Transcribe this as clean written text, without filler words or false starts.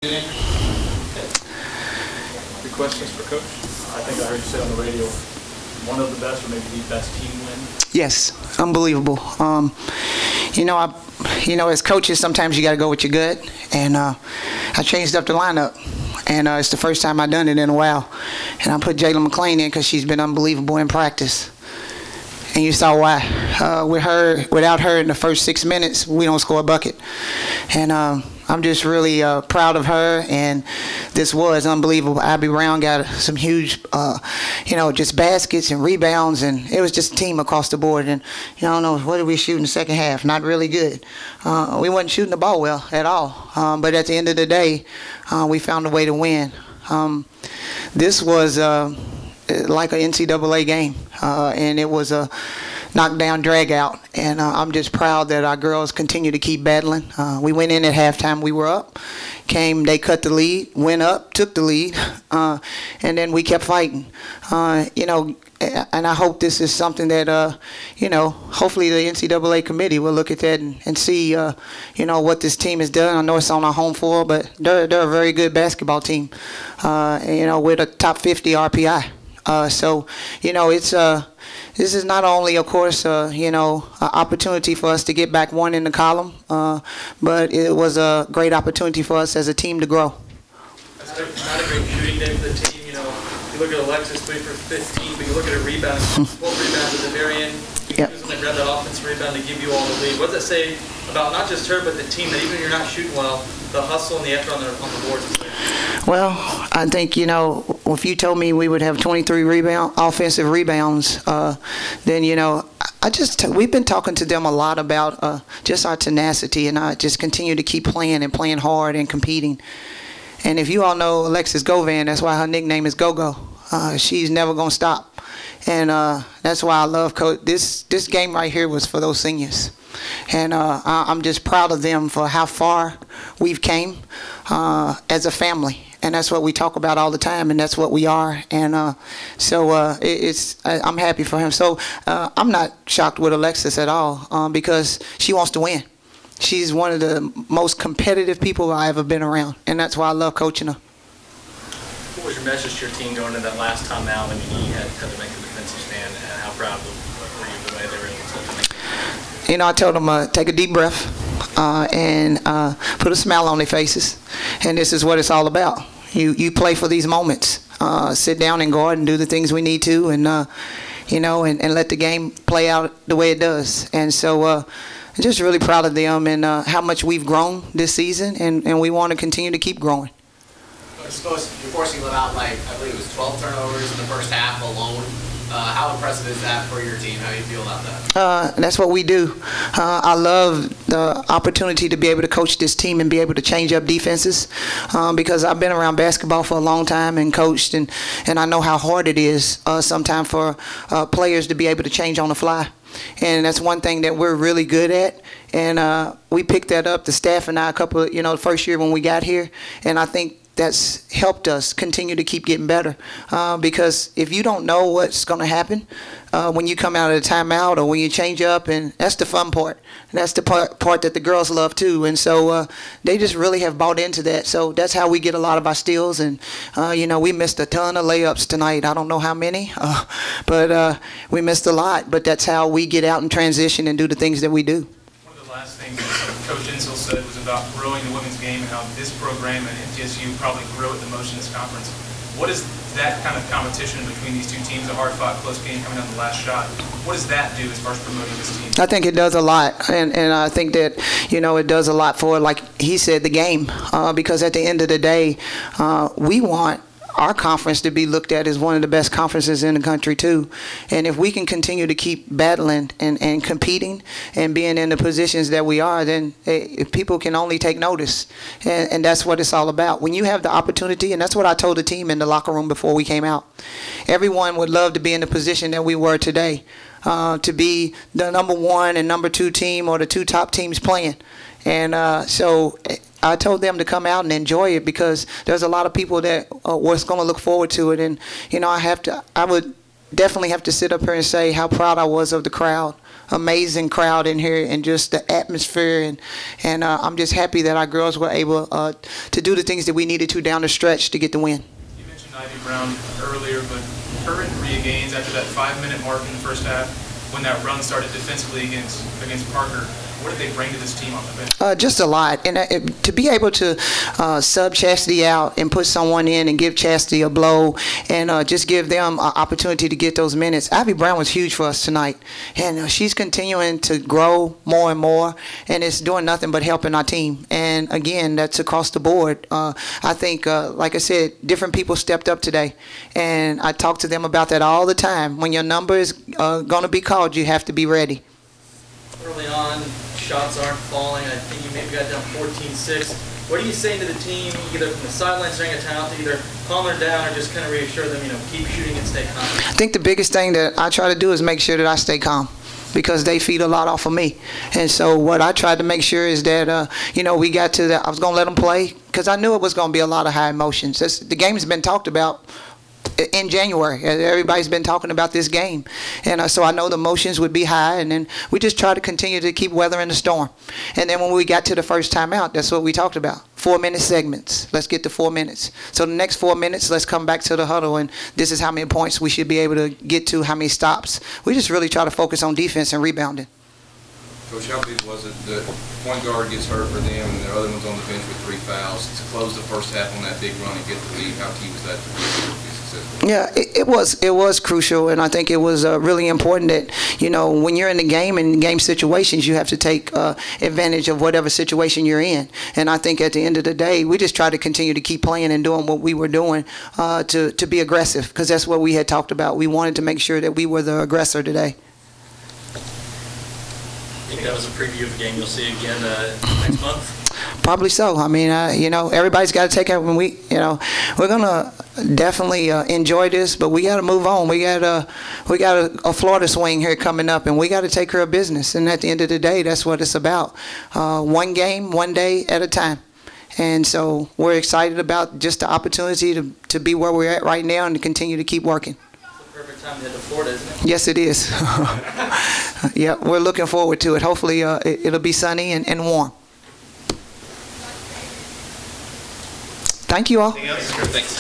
Okay. Your questions for Coach? I think I heard you say on the radio, one of the best or maybe the best team win. Yes, unbelievable. As coaches, sometimes you got to go with your gut, and I changed up the lineup, and it's the first time I've done it in a while, and I put Jayla McClain in because she's been unbelievable in practice, and you saw why. Without her in the first 6 minutes, we don't score a bucket, and I'm just really proud of her, and this was unbelievable. Abby Brown got some huge, just baskets and rebounds, and it was just a team across the board. And I don't know, what did we shoot in the second half? Not really good. We wasn't shooting the ball well at all. But at the end of the day, we found a way to win. This was like an NCAA game, and it was a knockdown, drag out, and I'm just proud that our girls continue to keep battling. We went in at halftime, we were up, they cut the lead, went up, took the lead, and then we kept fighting. And I hope this is something that, hopefully the NCAA committee will look at that and see, what this team has done. I know it's on our home floor, but they're a very good basketball team, with a top 50 RPI. This is not only, of course, an opportunity for us to get back one in the column, but it was a great opportunity for us as a team to grow. That's not a great shooting day for the team. You look at Alexis 3 for 15, but you look at her rebound, 12 rebounds at the very end. You grab that offensive rebound to give you all the lead. What does that say about not just her, but the team, that even if you're not shooting well, the hustle and the effort on the boards? Well, I think, if you told me we would have 23 offensive rebounds, then, we've been talking to them a lot about just our tenacity, and I just continue to keep playing and playing hard and competing. And if you all know Alexis Govan, that's why her nickname is Go-Go. She's never going to stop. And that's why I love Coach. This game right here was for those seniors. And I'm just proud of them for how far we've came as a family. And that's what we talk about all the time, and that's what we are. And I'm happy for him. So I'm not shocked with Alexis at all because she wants to win. She's one of the most competitive people I've ever been around, and that's why I love coaching her. What was your message to your team going into that last timeout? I mean, you had to make a defensive stand, and how proud were you of the way they were able to make it? I told them take a deep breath and put a smile on their faces, and this is what it's all about. You play for these moments. Sit down and guard and do the things we need to, and and let the game play out the way it does. And so I'm just really proud of them and how much we've grown this season, and we want to continue to keep growing. I suppose you're forcing them out, I believe it was 12 turnovers in the first half alone. How impressive is that for your team? How do you feel about that? That's what we do. I love the opportunity to be able to coach this team and be able to change up defenses because I've been around basketball for a long time and coached, and I know how hard it is sometimes for players to be able to change on the fly. And that's one thing that we're really good at, and we picked that up, the staff and I, the first year when we got here, and I think that's helped us continue to keep getting better because if you don't know what's going to happen when you come out of the timeout or when you change up, and that's the fun part. And that's the part that the girls love too, and so they just really have bought into that. So that's how we get a lot of our steals, and we missed a ton of layups tonight. I don't know how many, but we missed a lot, but that's how we get out and transition and do the things that we do. One of the last things Coach Insel said was about growing the women's game and how this program and MTSU probably grow it the most in this conference. What is that kind of competition between these two teams, a hard-fought, close game coming down the last shot? What does that do as far as promoting this team? I think it does a lot, and I think that, it does a lot for, like he said, the game, because at the end of the day, we want our conference to be looked at as one of the best conferences in the country too. And if we can continue to keep battling and competing and being in the positions that we are, then people can only take notice. And that's what it's all about. When you have the opportunity, and that's what I told the team in the locker room before we came out, everyone would love to be in the position that we were today, to be the #1 and #2 team or the two top teams playing. And so I told them to come out and enjoy it because there's a lot of people that was going to look forward to it. And, I would definitely have to sit up here and say how proud I was of the crowd. amazing crowd in here and just the atmosphere, and I'm just happy that our girls were able to do the things that we needed to down the stretch to get the win. You mentioned Ivy Brown earlier, but her and Maria Gaines, after that 5-minute mark in the first half, when that run started defensively against Parker, what did they bring to this team on the bench? Just a lot. And to be able to sub Chastity out and put someone in and give Chastity a blow and just give them an opportunity to get those minutes. Ivy Brown was huge for us tonight. And she's continuing to grow more and more. And it's doing nothing but helping our team. And, again, that's across the board. I think, like I said, different people stepped up today. And I talk to them about that all the time. When your number is going to be called, you have to be ready. Early on, shots aren't falling. I think you maybe got down 14-6. What are you saying to the team, either from the sidelines during a timeout, to either calm her down or just kind of reassure them, keep shooting and stay calm? I think the biggest thing that I try to do is make sure that I stay calm, because they feed a lot off of me. And so what I tried to make sure is that, we got to that. I was going to let them play because I knew it was going to be a lot of high emotions. The game's been talked about in January. Everybody's been talking about this game. And so I know the emotions would be high, and then we just try to continue to keep weathering the storm. And then when we got to the first timeout, that's what we talked about. 4-minute segments. Let's get to 4 minutes. So the next 4 minutes, let's come back to the huddle, and this is how many points we should be able to get to, how many stops. We just really try to focus on defense and rebounding. Coach, how big was it that point guard gets hurt for them and the other one's on the bench with 3 fouls to close the first half on that big run and get the lead? How key was that to be successful? Yeah, it was crucial, and I think it was really important that, when you're in the game and game situations, you have to take advantage of whatever situation you're in. And I think at the end of the day, we just try to continue to keep playing and doing what we were doing to be aggressive, because that's what we had talked about. We wanted to make sure that we were the aggressor today. I think that was a preview of the game you'll see again next month. Probably so. I mean, everybody's got to take it when we're gonna definitely enjoy this, but we got to move on. We got a Florida swing here coming up, and we got to take care of business. And at the end of the day, that's what it's about. One game, one day at a time. And so we're excited about just the opportunity to be where we're at right now and to continue to keep working. Perfect time to head to Florida, isn't it? Yes, it is. Yeah, we're looking forward to it. Hopefully it'll be sunny and warm. Thank you all. Thanks.